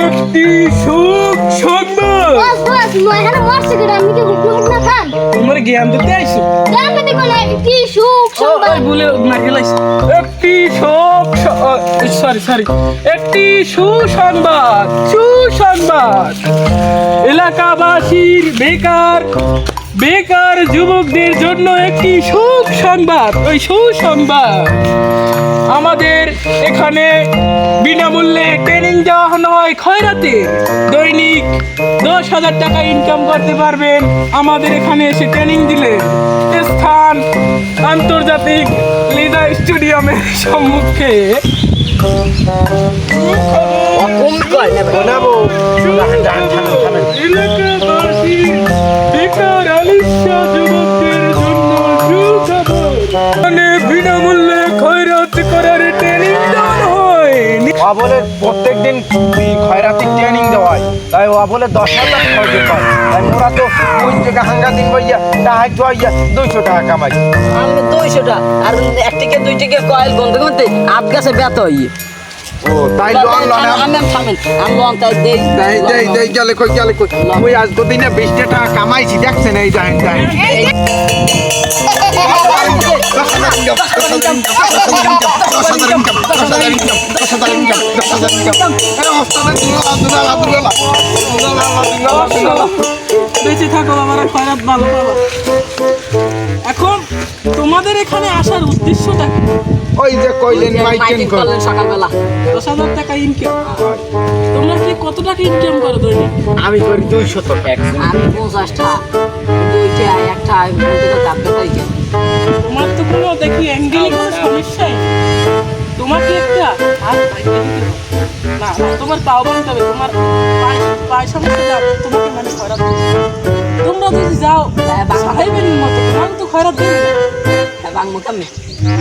একটি সুখ সংবাদ। বস বস মই এখানে মরছি করে আমি কি হুকুম না খান তোমার জ্ঞান দিতে আইছো। জান মে দেখো না একটি সুখ সংবাদ ওই বলে না গেলাইছ। একটি সরি একটি সুসংবাদ এলাকাবাসীর বেকার যুবকদের জন্য একটি সুখ সংবাদ। ওই সুসংবাদ আমাদের এখানে বিনামূল্যে ট্রেনিং দেওয়া হয় খয়রাতে। দৈনিক 10,000 টাকা ইনকাম করতে পারবেন আমাদের এখানে এসে ট্রেনিং দিলে। স্থান আন্তর্জাতিক লিজা স্টেডিয়ামের সম্মুখে। এলাকাবাসী বেকার আলিশা যুবকদের জন্য সুখবর। মানে বিনামূল্যে খয়রাত করার ট্রেনিং দেওয়া হয়। বলে প্রত্যেকদিন খয়রাতি ট্রেনিং দেওয়া হয়, তাই ও বলে 10,000 খরচ পায়। তাই ওরা তো ওই থেকে হাঙ্গা দিন বইয়া টাকা খাইয়া 200 টাকা কামাই। আমি 200 টাকা আর এক টিকে 2 টিকে কয়েল বন্ধ করতে আট গাছে ব্যথা হই। ও তাই লং লং আমি থামেন আমি লং তাই দেই দেই গেলে কই ওই আজ দিনে 20 টাকা কামাইছি দেখছেন এই দেখেন বেঁচে থাকো আমার খয়রাত ভালো বাবা। এখন তোমাদের এখানে আসার উদ্দেশ্যটা কি? ওই যে কইলেন মাইকেন করলেন সকালবেলা 10,000 টাকা ইনকাম। তোমরা কি কত টাকা ইনকাম করো দৈনিক? আমি করি 200 টাকা। আমি 50 টাকা 2টা একটা বলতে দাবতে পাই কেন? তোমার তো কোনো দেখি অ্যাঙ্গেলে কোনো সমস্যাই নেই। তোমাকে একটা হাত বাইকে দিতে হবে। না তোমার পাও ভাঙতে হবে। তোমার পায়ে সমস্যা যা তোমাকে মানে খয়রাত দিতে হবে। তোমরা যদি যাও সাহেবের মতো তোমাকে তো খয়রাত দেবে না। হ্যাঁ বাংমু কেমনে?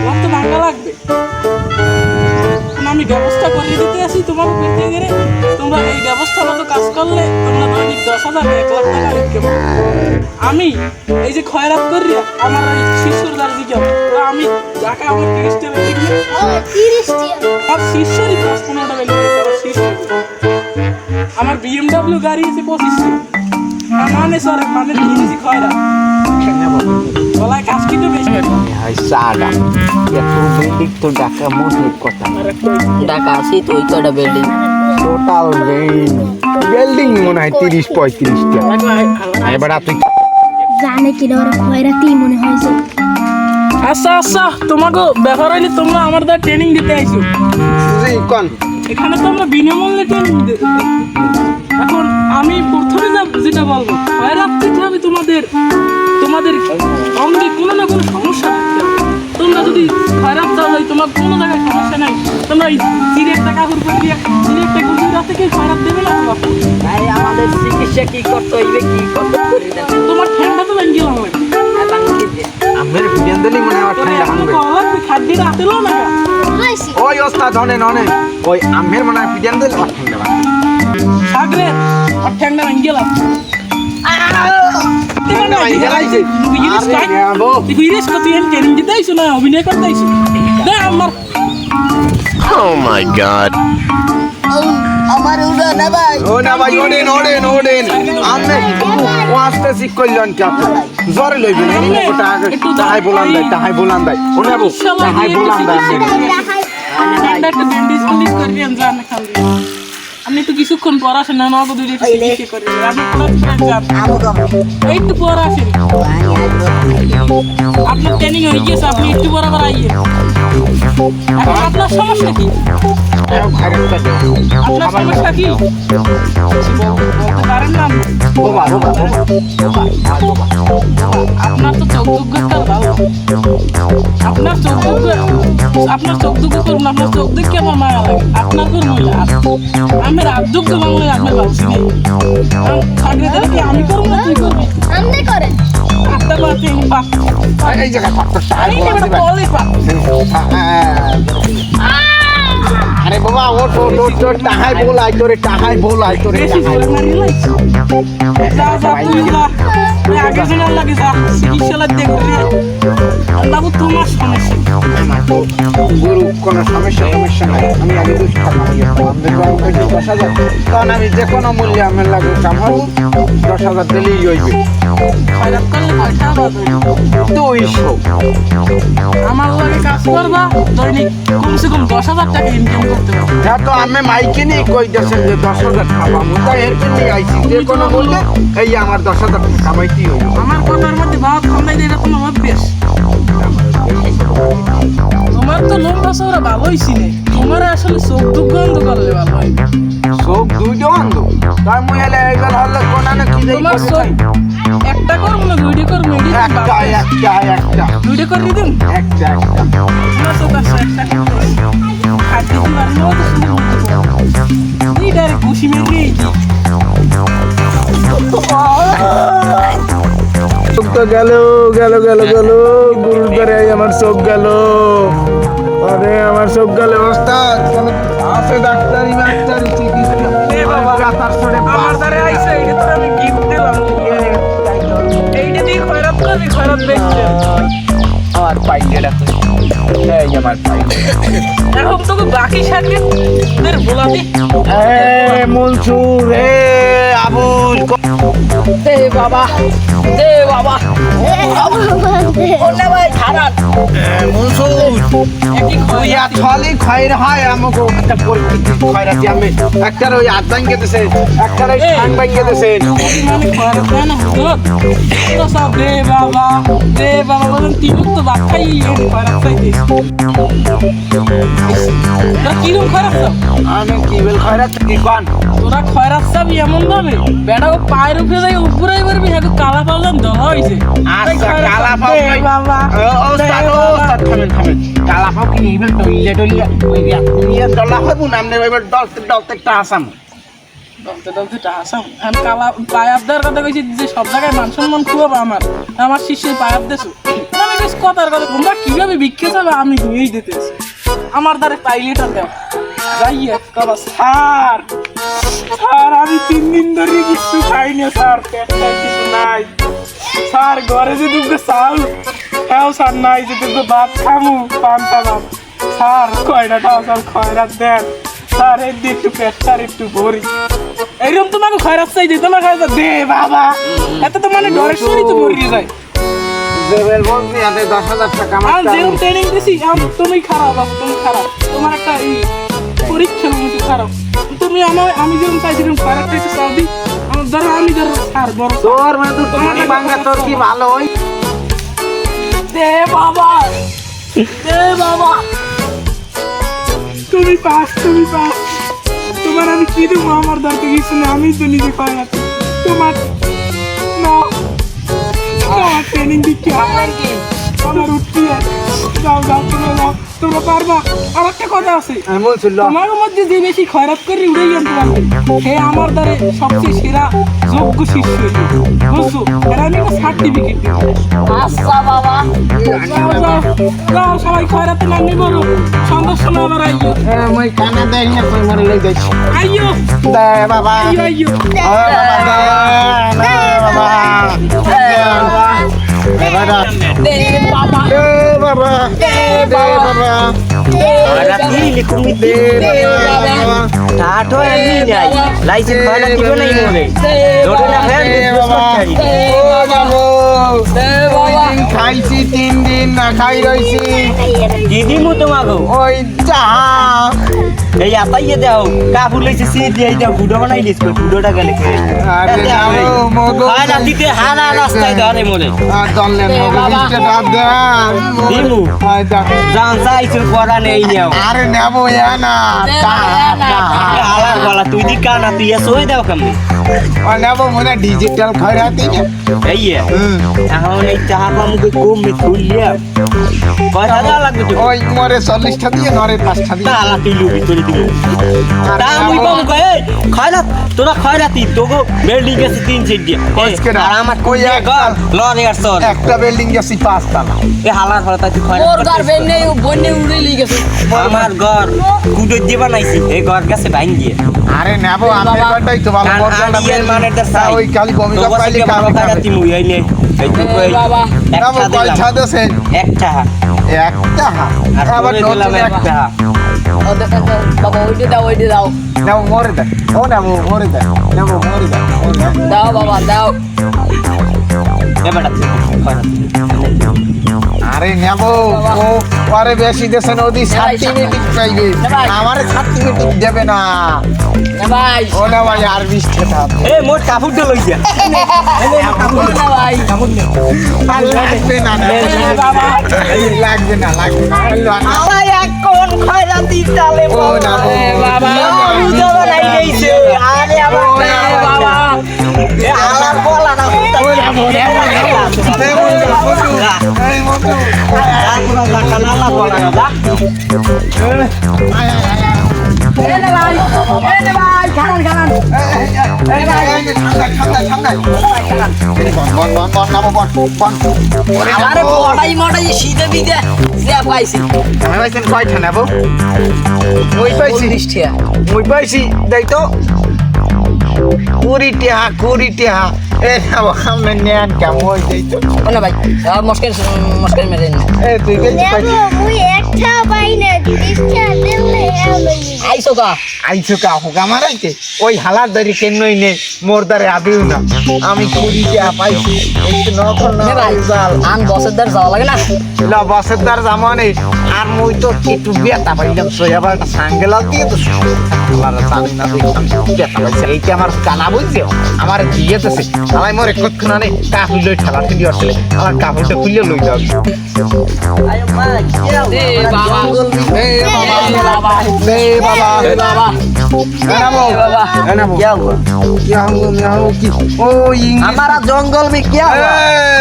তোমার তো ভাঙা লাগবে। আমি ব্যবস্থা করে দিতে আসি তোমার পেতে গেলে। তোমরা এই ব্যবস্থা মতো কাজ করলে তোমরা দৈনিক 10,000 1 লাখ টাকা ইনকাম করবে। আমি এই যে খয়রাত করি আমার এই শিশুর দার্জি কেমন তো আমি টাকা আমার 30 টাকা কিনলে ও 30 টাকা আমার শিষ্যরই 10-15 টাকা নিয়ে আমার শিষ্য। আমার BMW গাড়ি আছে 25 টাকা। মানে স্যার মানে কিনছি খয়রাত গলায় কাজ কিনতে বেশি হাই সাডা এত বিল্ডিং তো ঢাকা মজবুত কথা ঢাকা আছি তো ওই কয়টা বিল্ডিং টোটাল বিল্ডিং মনে হয় 30-35 টা। এবার আপনি জানে কি ওরা খয়রাতি মনে হয় যে। আচ্ছা তোমাকে ব্যাপার হইলে তোমরা আমার দ্বারা ট্রেনিং দিতে আইছো। জি কোন এখানে তো আমরা বিনামূল্যে ট্রেনিং দিই। এখন আমি প্রথমে যেটা বলবো খয়রাত দিতে হবে তোমাদের অঙ্গে কোনো না কোনো সমস্যা থাকতে হবে। তোমরা যদি খয়রাত দাও হয় তোমার কোনো জায়গায় সমস্যা নাই। তোমরা এই সিরেট টাকা হুরপুর দিয়ে সিরেটটা গুজরা থেকে খয়রাত দেবে না তোমার। ভাই আমাদের চিকিৎসা কি করতে হইবে কি করতে করি না তোমার ঠান্ডা তো ভেঙে গেলাম আমের বিয়ান্দলি মনে হয় ঠান্ডা হানবে। খাদ্যের আতেলো না হইছে ওই ওস্তাদ হনে ওই আমের মনে হয় বিয়ান্দলি ঠান্ডা সাগরে আর ঠান্ডা ভেঙে গেলাম। অভিনয় করতে আইসো আমার Oh my god. আমার উড়ো না ভাই ও না ভাই ওডেন আমনে ওয়াস্তে শিখ কইলেন কি আপনি জোরে লইবেন ওটা আগে তাহাই বলান দেয় ও নেবো তাহাই বলান দেয় ঠান্ডা একটা ব্যান্ডেজ করবি আমি জান খালি। আমি তো কিছুক্ষণ পর আসেন না নগদ দুইটা করি আমি একটু পর আসেন। আপনার ট্রেনিং হয়ে গিয়েছে আপনি একটু পর আবার আইয়ে। এখন আপনার সমস্যা কি? আপনার সমস্যা কি বলতে পারেন না? আপনার তো চোখ দুঃখ ভালো। আপনার চোখ দুঃখ করুন। আপনার চোখ দেখে আমার মায়া লাগে। আপনার করুন আমার আব্দুক তো বাংলায় আপনার ভাবছি নেই থাকলে তাহলে কি আমি করবো না তুই করবি? আমনে করেন আটটা পাতে এই জায়গায় পাপ আরে বাবা ও তোর টাহাই বলাই তোরে টাহাই বলাই তোরে বেশি জোরে মারি লাইছি যা যা তুই যা তুই আগে জেনে লাগে যা চিকিৎসালয় দেখবি রে আল্লাহ তোমার সমস্যা গরু কোনো সমস্যা নাই আমি আগে 2 টাকা নিয়ে আমাদের গ্রাম থেকে 10,000 তখন আমি যে কোনো মূল্যে আমার লাগে কামাবো 10,000 দিলেই হইবে খারাপ করলে কয়টা বাদ 200 আমার লাগে কাজ করবা দৈনিক কমসে কম 10,000 টাকা ইনকাম করতে পারো হ্যাঁ তো আমি মাইকে নিয়ে কইতেছেন যে 10,000 খাবামু তাই এর জন্য আইছি যে কোনো মূল্যে এই আমার 10,000 টাকা কামাইতেই হইবে আমার কথার মধ্যে ভাব খান্দাই দিয়ে এরকম অভ্যেস তোমার তো লম্বা চওড়া ভালোই চিনে তোমার আসলে চোখ দুঃখ বন্ধ করলে ভালো হয় সব দুইটা অন্ধ তাই মুই এলে এইবার হল্লা কোনা না কি দেই তোমার চোখ একটা করবো না দুইটা করবো একটা দুইটা করে দিন একটা তোমার চোখ আসছে একটা খাদ্য তোমার নয় তো সুন্দর এই ডাইরেক্ট ঘুষি মেরে চোখ তো গেল গুরুর দ্বারে আমার চোখ গেল আরে আমার চোখ গেল ওস্তাদ আছে ডাক্তারি চিকিৎসা তার সরে আমার দ্বারে আইছে এটা তো আমি গিফট দিলাম এইটা দিয়ে খয়রাত করবি খয়রাত বেচছে আমার পাইলে ডাক্তার এই আমার পাইলে এখন তোকে বাকি সাথে তোদের বলাতে মনসুর রে আবুল দে বাবা ওটা ভাই খারাপ মনসুর একই ইয়া থলি খয়ের হয় আমাকে একটা পরিস্থিতি খয়রাতি আমি একটার ওই আট ভাঙ্গে দিছে একটার ওই ঠাং ভাঙ্গে দিছে মানে খয়রাত হয় না হুজুর তো সব দে বাবা বলেন তিনুক তো বাক্কাই খয়রাত চাইতে তোরা কিরম খয়রাত চাও আমি কি বল খয়রাত কি কোন তোরা খয়রাত চাবি এমন ভাবে বেটা ও পায়ের উপরে যাই উপরে পারবি হ্যাঁ কালা পাল্লাম ধরা হয়েছে আচ্ছা কালা পাও বাবা ওস্তাদ থামেন কালা পাও কি এইবার টইলে ওই নিয়ে ডলা হবো না আমনে এইবার ডলতে একটা আসাম ডলতে টাহাসাম আমি কালা পায়াবদার কথা কইছি যে সব জায়গায় মান সম্মান খুয়াবো আমার শিষ্যের পায়াব দেছো আমি বেশ কথার কথা তোমরা কিভাবে ভিক্ষে যাবে আমি দিয়েই দিতেছি আমার দ্বারে পাইলেটা দেও যাইয়ে কবা স্যার আমি 3 দিন ধরে কিছু খাইনি স্যার পেটটা কিছু নাই স্যার ঘরে যে দুটো চাল তাও স্যার নাই যে দুটো ভাত খামু পান্তা ভাত স্যার কয়টা টাও স্যার খয়রাত দেন স্যার এই দিয়ে একটু পেটটার একটু ভরি এইরকম তোমাকে খয়রাত চাই দিই তোমার খয়রাত দে বাবা এত তো মানে ডরের সঙ্গেই তো মরিয়ে যায় জেবেল বলছি আতে 10,000 টাকা আর যেরকম ট্রেনিং দিছি তুমি খারাপ তোমার একটা এই পরীক্ষার মতো খারাপ তুমি আমি যেরকম চাই যেরকম খয়রাত চাইতে চাও দিই আমার ধরো আমি ধরো স্যার বড় তোর মানে তোমার বাংলা তোর কি ভালো হই দে বাবা তুমি পাস তোমার আমি কি দেবো আমার দরকার কিছু না আমি তো নিজে খয়রাত তোমার না তোমার ট্রেনিং দিচ্ছি আমার উঠছি যাও তোমরা পারবা আর একটা কথা আছে এমন ছিল তোমার মধ্যে যে বেশি খয়রাত করে উড়ে আনতে পারবে সে আমার দ্বারে সবচেয়ে সেরা যোগ্য শিষ্য বুঝছো আর আমি একটা সার্টিফিকেট দেবো আচ্ছা বাবা যাও সবাই খয়রাতে নামি বলো সন্ধ্যার সময় আবার আইয়ো মই কানে দেই না কই মরে লই যাইছি আইয়ো দে বাবা আইয়ো খাইছি 3 দিন না খাই রইছি দিদি মু তোমাকে ওই চা এই আপাইয়ে দাও কাপড় লইছে সি দিয়ে দাও ভিডিও বানাই লিস ভিডিওটা গেলে আরে যাও মগো আর দিতে হানা রাস্তায় ধরে মনে আর দললে মগো ইস্টে দাদ দে দিমু আই দেখ জান চাইছে পড়া নেই নাও আরে নেবো না হালার বলা তুই দি কানা তুই এসই দাও কেমনে ও নেবো মনে ডিজিটাল খয়রাতি এই এখন এই চাহা পামুকে কম মে খুলিয়া পয়সা দেওয়া লাগবে তো ওই মরে 40টা দিয়ে নরে 5টা দিয়ে তালা তুই লুবি করে দিবি তা মুই পামু কই খয়রাত তোরা খয়রাতি তোগো বিল্ডিং গেছে 3 সেট দিয়ে কইছকেডা? আর আমার কই কই একটা? ঘর লরে আর সর একটা বিল্ডিং গেছি 5 তলা। এ হালার ফলে তুই মোর খয়রাত ঘর বেনে বন্যে উড়ে লিয়ে গেছে আমার ঘর কুটো দিয়ে বানাইছি এই ঘর গেছে ভাঙ গিয়ে আরে নেবো আমি এবারটাই তো ভালো মর্যাদা আর ইয়ের মানে তার সাই ওই কালি ভূমিকা পাইলে কাম খয়রাতি মুই এই নে এই তো কই বাবা নেবো কয় ছা দেছেন? একটা একটা আর আবার তোরে দিলাম নতুন একটা বাবা ওইটা দাও নেবো মরে দে ও নেবো মরে দে নেবো মরে দে দাও বাবা দাও এবারে খয়রাতি আরে নেবো ও পরে বেশি দেছেন ওদি সার্টিফিকেট পাইবে আমারে সার্টিফিকেট দেবে না না ভাই ও না ভাই আর 20 টাকা এ মোর কাপড়টা লই যা না ভাই আর লাগবে না বাবা লাগবে না লাগবে না আলাই এখন খয়রাতি চালে ও না বাবা বুঝাবো নাই গেছে আরে আমার বাবা এ আলার বলা না এই মতো কানালা বলা না এনে ভাই খান খান আমারে মটাই শীতে বিদে যা পাইছি কয়টা নেবো ওই পাইছি 40 টাকা ওই পাইছি দেখ তো 20 টাকা এ নেবো আমি নেন কেমন দেই তো না ভাই মস্কের মেরে এ তুই গেছি পাইছি নেবো মুই একটা পাই না 30 টাকা দিলে আইসো কা আইছো কা হোক আমার আইতে ওই হালার দারি কেনই নে মোর দারে আবিও না আমি 20 টাকা পাইছি একটু নকর না নে ভাই আন বসের দার যাওয়া লাগে না লা বাসের দার জামানে আর মুই তো একটু বেতা পাইলাম সোয়াবার একটা সাঙ্গেলাল দিয়ে তো আমার জানি না দেখলাম বেতা পাইছে এইটা আমার কানা বুঝছো আমার দিয়েতেছে আমার মোর একক্ষণ আনে কাপড় লই ঠেলা ঠেলি আসলে আমার কাপড়টা খুলে লই যাও আয় মা কি এ বাবা এ বাবা বাবা এ বাবা বাবা এনাবো এনাবো क्या हुआ ইয়াও কি ও ইংলিশ हमारा जंगल में क्या हुआ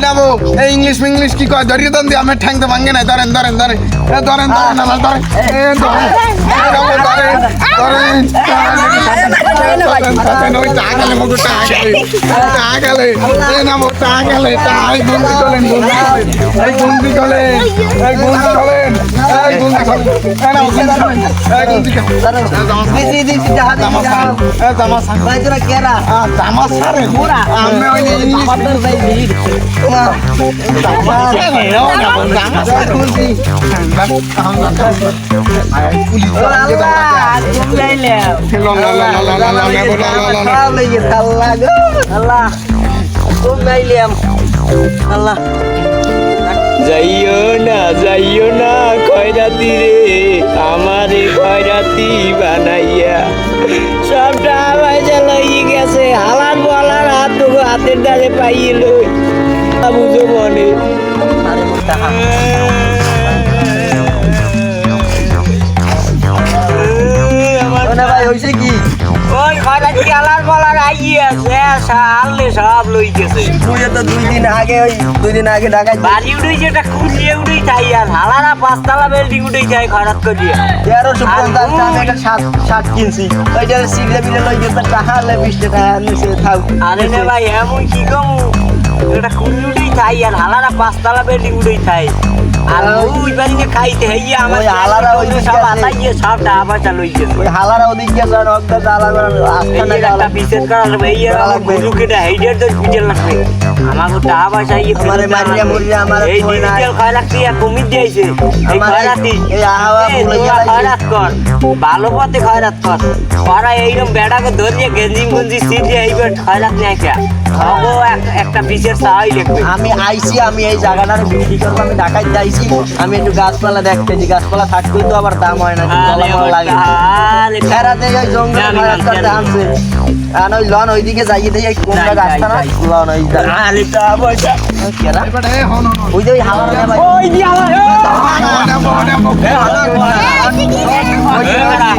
নাবো এই ইংলিশ কি কয় ধরিয়ে দেন দিয়ে আমি ঠ্যাংতে ভাঙে নাই ধরেন ধরেন ধরেন এ ধরেন ধরেন আমার ধরেন এ ধরেন নাবো ধরেন ধরেন ধরেন ওই টাগলে মগু টাগলে এ নাবো টাগলে টাই গুন্দি চলেন এই গুন্দি চলেন এই গুন্দি চলেন এই গুন্দি চলেন এ নাবো এই গুন্দি दीदी दीदी जहां এ জামা সাং भाई तेरा क्या रहा জামা সারে পুরা আমি ওই ইংলিশ पत्थर भाई भीड़ अल्लाह तुम ले ले अल्लाह तुम ले ले अल्लाह যাইও না খয়রাতি রে আমারে খয়রাতি বানাইয়া সবটা পয়সা লই গেছে হালার বলার হাতের দ্বারে পাইল বুঝো মনে अरे मुस्ताहा ওনা ভাই হইছে কি ওই খয়রাতি হালার বলার আইয়াছে সালে সব লই গেছে তুই তো দুই দিন আগে ঢাকায় বাড়ি উড়ে যেটা খুঁজিয়ে উড়ে যাই আর হালারা 5 তলা বিল্ডিং উড়ে যায় খয়রাত করিয়া 1350 টাকা একটা শার্ট কিনছি ওইটা সিগরে বিলে লই গেছে টাহালে 20 টাকা নিচে থাক আরে নে ভাই এমন কি কম এটা খুঁজি উড়েই যাই আর হালারা 5 তলা বিল্ডিং উড়েই যায় আর ওই বাড়িতে খাইতে হইয়া আমার ওই হালারা ওই সব দিকে আছে। আতাইয়ে সব টাকা লই গেছে ওই হালারা ওদিক গেছে আর অগ্দা জ্বালা করে আস্থা না একটা জ্বালা বিশেষ কারণ ভাইয়া করা লাগবে। গুরুকে হাইডার তো বুঝে লাগবে আমাকে টাকা পয়সা ইয়ে আমারে মারিয়া মুরিয়া আমারে এই কই নাই। ডিজিটাল খয়রাত দিয়া কমি দিয়েছে এই আমার খয়রাতি এই আহাওয়া এই ভুলে তোরা গেলাই। খয়রাত কর ভালো পথে খয়রাত কর ওরা এইরকম বেড়াকে ধরিয়ে গেঞ্জি গুঞ্জি সিটিয়ে এইবার খয়রাত নেয় কে হবো একটা বিশেষ সাহাই লিখবে আমি আইছি আমি এই জায়গাটার বিক্রি করবো আমি ঢাকায় যাইছি আমি একটু গাছপালা দেখতেছি গাছপালা থাকলেই তো আবার দাম হয় না লাগে ফেরাতে ওই জঙ্গলে জানি, খয়রাত করতে জানি। আনছে আর ওই লন ওইদিকে যাইয়ে দিয়ে কোনটা যাই, গাছটা না যাই। লন ওই আরে টাকা পয়সা কেরা ওই যে ওই হালার ভাই ওই দি আমার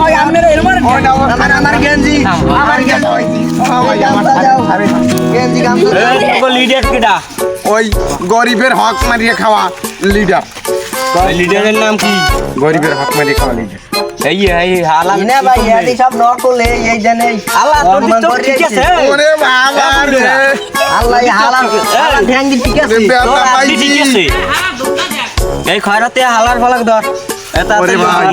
ওই আমনের এরমান আমার গেঞ্জি আমার গেঞ্জি গাম লিডার কিডা ওই গরিবের হক মারিয়ে খাওয়া লিডার লিডারের নাম কি গরিবের হক মারিয়ে খাওয়া লিডার এই হালা ইনে ভাই এদি সব নকলে এই জানে আল্লাহ তোর তো ঠিক আছে ওরে বাবা রে আল্লাহ এই হালার ঠ্যাং দি ঠিক আছে তোর আদি ঠিক আছে এই খয়রাতে হালার ফলাক ধর এটা ওরে ভাই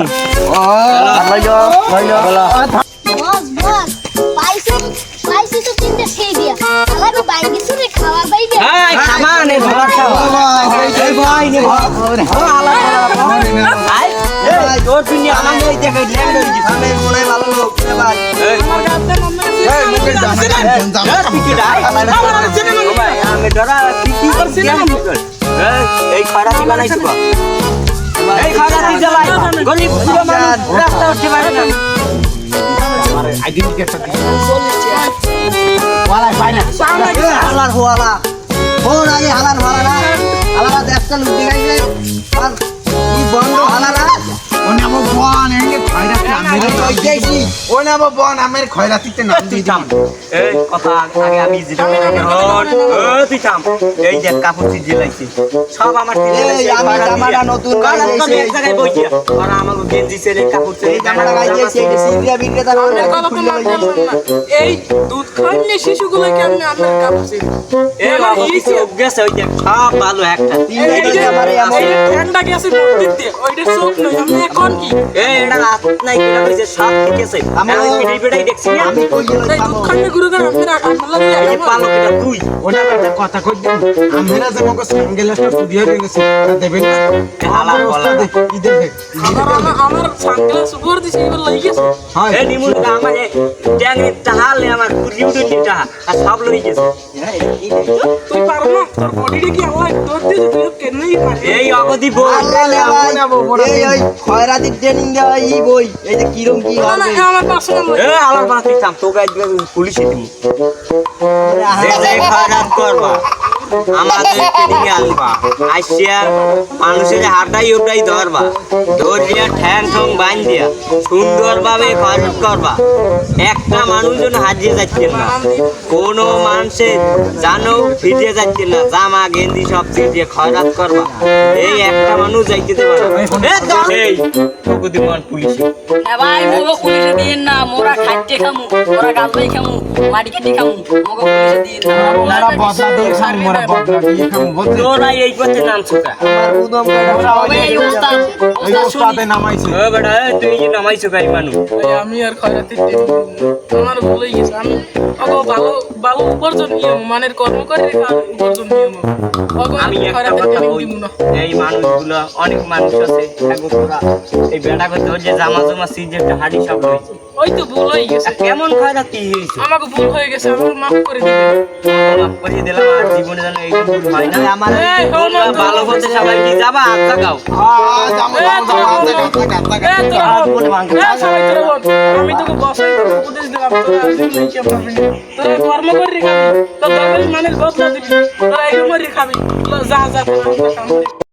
বস বস পাইছি তো তিনটা সেই দিয়া আলাদা বাইরে কিছু রে খাওয়া বাইরে এই খামান এই ভালার খাওয়া এই ভাই নে ভাই এই তোর দুনিয়া আমাকে এই দেখে ল্যান্ড হই দি আমি মনে ভালো লোক রে ভাই আমার গাতে নামে এই মুখে জামা আমি ডরা কি করছিস এই খয়রাতি বানাইছো বা এই খয়রাতি জ্বালাই গলি পুরো মানুষ রাস্তা উঠতে পারে না হালার হোয়ালা ফোন আগে হালার হোয়ালা না হালারা দেখতে লুটি গাইছে আর কি বন্ধ হালারা ওনে আমো বন এই খয়রাতি আমি তো যাইছি ওনে আমো বন আমের খয়রাতিতে নাম দি থাম এই কথা আগে আমি জিরো তুই থাম এই যে কাপড় চিজি লাইছি সব আমার চিজি এই লাইছি আমি জামাটা নতুন গাইছি এক জায়গায় বইয়া আর আমাকে গেঞ্জি ছেড়ে কাপড় ছেড়ে এই জামাটা গাইছি এই সিরিয়া বিক্রেতা না কথা তো মানতে না এই দুধ খাইলে শিশুগুলো কেমনে আপনার কাপছে এই অফিসে গেছে ওই যে সব ভালো একটা ঠান্ডা গেছে মন্দির দিয়ে ওইটা চোখ নয় আমি এখন কি এই এটা রাত নাই কিনা কইছে সব ঠিক আছে আমি ভিডিওটাই দেখছি না আমি কই গেল এই দুধ খাইলে গুরু করে আপনারা আপনারা এই যে পালো কিনা তুই ওনে একটা কথা কই দিন আমরা যে মগো সিঙ্গেলটা স্টুডিও রে গেছি দেবেন না হালার বলা কি দেবে আমার সানগ্লাস উপর দিছে এবার লাগি গেছে হয় এই নিমুল আমার ট্যাঙ্গের টাহালে আমার পুরি উঠে টাহা আর সব লই গেছে তুই পারো না তোর বডিটা কি আমার তোর দিয়ে তুই কেনই পারবি এই অগদি বল এই ওই খয়রাতি ট্রেনিং দেওয়া এই বই এই যে কিরম কি না না হবে আমার পার্সোনাল এ হালার বানা তুই থাম তোকে আজকে পুলিশে দিমু যে খয়রাত করবা আমাদের ট্রেনিং এ আনবা আইসিয়া মানুষের হাড়াই ওটাই ধরবা ধরিয়া ঠ্যাং ঠং বাঁধ দিয়া সুন্দরভাবে খয়রাত করবা একটা মানুষ যেন হাজিয়ে যাচ্ছেন না কোনো মানুষের জানো ফিরে যাচ্ছে না জামা গেঞ্জি সব ছিটিয়ে খয়রাত করবা এই একটা মানুষ যাইতে দেবে না এই তোকে দিব পুলিশে ভাই মোগো পুলিশে দিয়েন না মোরা খাইতে খামু মোরা গাছবাই খামু মাটি কেটে খামু মোগো পুলিশে দিয়েন না ওনারা বদলা দিয়ে খাম মোরা বদলা দিয়ে খাম বদলে তোরা এই পথে নামছো কা উদম ওই এই উস্তাদ এই ওস্তাদে নামাইছে ও বেটা তুই যে নামাইছো গাই মানুষ আমি আর খয়রাতি আমার ভুলেই গেছে আমি অগো ভালো ভালো উপার্জন নিয়ম মানের কর্ম করে উপার্জন নিয়ম অগো আমি আমি একটা খয়রাতি কথা ট্রেনিং বলি, দিব না এই মানুষগুলো অনেক মানুষ আছে একগো তোরা এই বেটা করতে যে জামা জামা সিজেটা হাড়ি সব রয়েছে ওই তো ভুল হয়ে গেছে কেমন খয়রাত কি হয়েছে আমাকে ভুল হয়ে গেছে আমাকে মাফ করে দিবেন মাফ করে দিলাম আর জীবনে যেন এই ভুল হয় না আমার এই হন ভালো পথে সবাই কি যাবা হাত লাগাও আমি তোকে বসাই উপদেশ দিলাম তোরা জীবনে কি পারবি তোরা কর্ম করে খাবি তো দরকারি মানের বদলা দিবি তোরা এই মরি খাবি যা যা তোরা